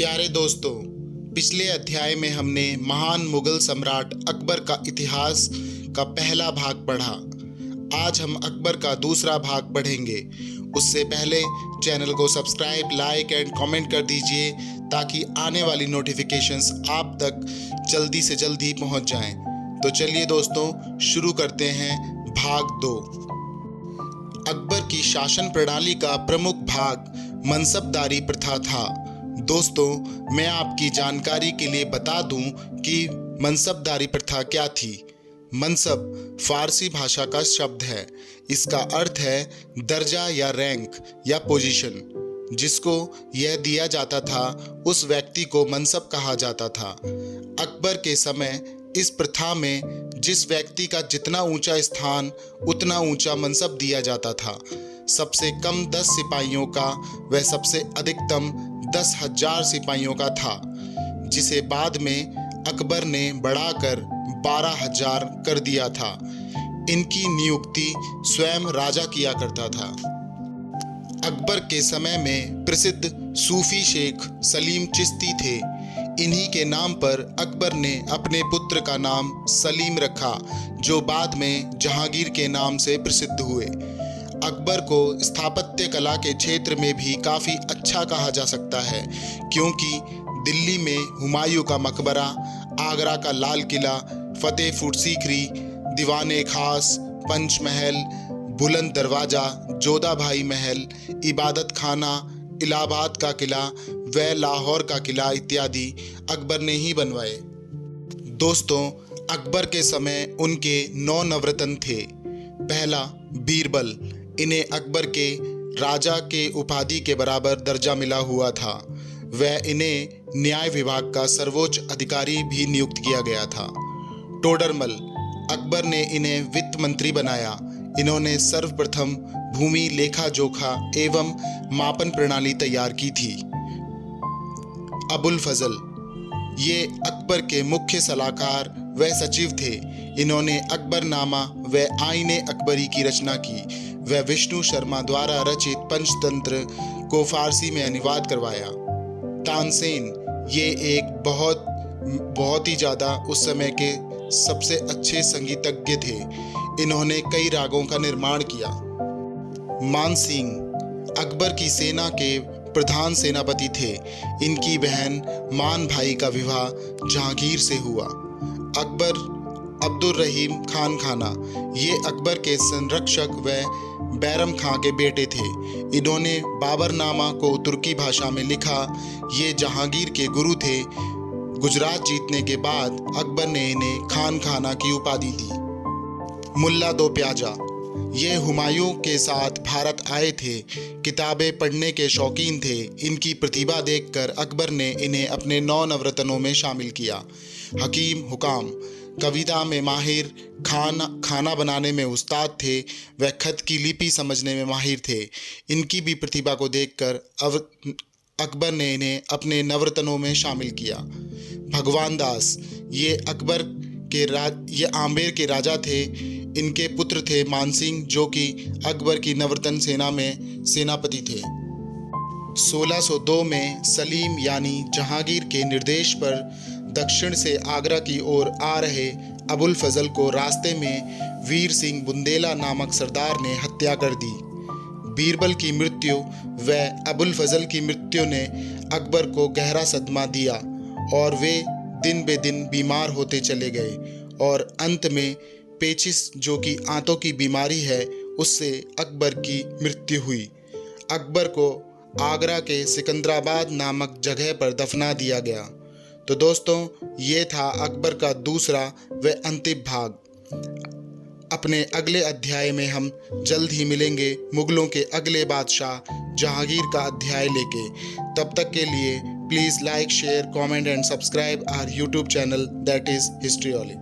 प्यारे दोस्तों, पिछले अध्याय में हमने महान मुगल सम्राट अकबर का इतिहास का पहला भाग पढ़ा। आज हम अकबर का दूसरा भाग पढ़ेंगे। उससे पहले चैनल को सब्सक्राइब, लाइक एंड कमेंट कर दीजिए ताकि आने वाली नोटिफिकेशंस आप तक जल्दी से जल्दी पहुंच जाएं। तो चलिए दोस्तों, शुरू करते हैं भाग 2। अकबर की शासन प्रणाली का प्रमुख भाग मनसबदारी प्रथा था। दोस्तों, मैं आपकी जानकारी के लिए बता दूं कि मनसबदारी प्रथा क्या थी। मनसब फारसी भाषा का शब्द है। इसका अर्थ है दर्जा या रैंक या पोजीशन। जिसको यह दिया जाता था उस व्यक्ति को मनसब कहा जाता था। अकबर के समय इस प्रथा में जिस व्यक्ति का जितना ऊंचा स्थान उतना ऊंचा मनसब दिया जाता था। सबसे कम 10 सिपाहियों का व सबसे अधिकतम 10,000 सिपाहियों का था, जिसे बाद में अकबर ने बढ़ाकर 12,000 कर दिया था। इनकी नियुक्ति स्वयं राजा किया करता था। अकबर के समय में प्रसिद्ध सूफी शेख सलीम चिश्ती थे। इन्हीं के नाम पर अकबर ने अपने पुत्र का नाम सलीम रखा, जो बाद में जहांगीर के नाम से प्रसिद्ध हुए। अकबर को स्थापत्य कला के क्षेत्र में भी काफ़ी अच्छा कहा जा सकता है, क्योंकि दिल्ली में हुमायूं का मकबरा, आगरा का लाल किला, फतेहपुर सीकरी, दीवाने खास, पंचमहल, बुलंद दरवाज़ा, जोधा भाई महल, इबादत खाना, इलाहाबाद का किला व लाहौर का किला इत्यादि अकबर ने ही बनवाए। दोस्तों, अकबर के समय उनके 9 नवरत्न थे। पहला, बीरबल। इन्हें अकबर के राजा के उपाधि के बराबर दर्जा मिला हुआ था। वह इन्हें न्याय विभाग का सर्वोच्च अधिकारी भी नियुक्त किया गया था। टोडरमल। अकबर ने इन्हें वित्त मंत्री बनाया। इन्होंने सर्वप्रथम भूमि लेखा जोखा एवं मापन प्रणाली तैयार की थी। अबुल फजल। ये अकबर के मुख्य सलाहकार व सचिव थे। इन्होंने अकबरनामा व आईने अकबरी की रचना की व विष्णु शर्मा द्वारा रचित पंचतंत्र को फारसी में अनुवाद करवाया। तानसेन। ये एक बहुत ही ज़्यादा उस समय के सबसे अच्छे संगीतज्ञ थे। इन्होंने कई रागों का निर्माण किया। मानसिंह। अकबर की सेना के प्रधान सेनापति थे। इनकी बहन मान भाई का विवाह जहांगीर से हुआ। अकबर अब्दुल रहीम खान खाना। ये अकबर के संरक्षक व बैरम खां के बेटे थे। इन्होंने बाबरनामा को तुर्की भाषा में लिखा। ये जहांगीर के गुरु थे। गुजरात जीतने के बाद अकबर ने इन्हें खान खाना की उपाधि दी। मुल्ला दो प्याजा। ये हुमायूं के साथ भारत आए थे। किताबें पढ़ने के शौकीन थे। इनकी प्रतिभा देखकर अकबर ने इन्हें अपने 9 नवरत्नों में शामिल किया। हकीम हुकाम। कविता में माहिर, खाना बनाने में उस्ताद थे। वह खत की लिपि समझने में माहिर थे। इनकी भी प्रतिभा को देखकर अकबर ने इन्हें अपने नवरत्नों में शामिल किया। भगवान दास। ये ये आम्बेर के राजा थे। इनके पुत्र थे मानसिंह, जो कि अकबर की नवरत्न सेना में सेनापति थे। 1602 में सलीम यानी जहांगीर के निर्देश पर दक्षिण से आगरा की ओर आ रहे अबुल फजल को रास्ते में वीर सिंह बुंदेला नामक सरदार ने हत्या कर दी। बीरबल की मृत्यु व अबुल फजल की मृत्यु ने अकबर को गहरा सदमा दिया और वे दिन बे दिन बीमार होते चले गए और अंत में पेचिस, जो कि आंतों की बीमारी है, उससे अकबर की मृत्यु हुई। अकबर को आगरा के सिकंदराबाद नामक जगह पर दफना दिया गया। तो दोस्तों, ये था अकबर का दूसरा व अंतिम भाग। अपने अगले अध्याय में हम जल्द ही मिलेंगे मुगलों के अगले बादशाह जहांगीर का अध्याय लेके। तब तक के लिए please like, share, comment and subscribe our YouTube channel, that is history only.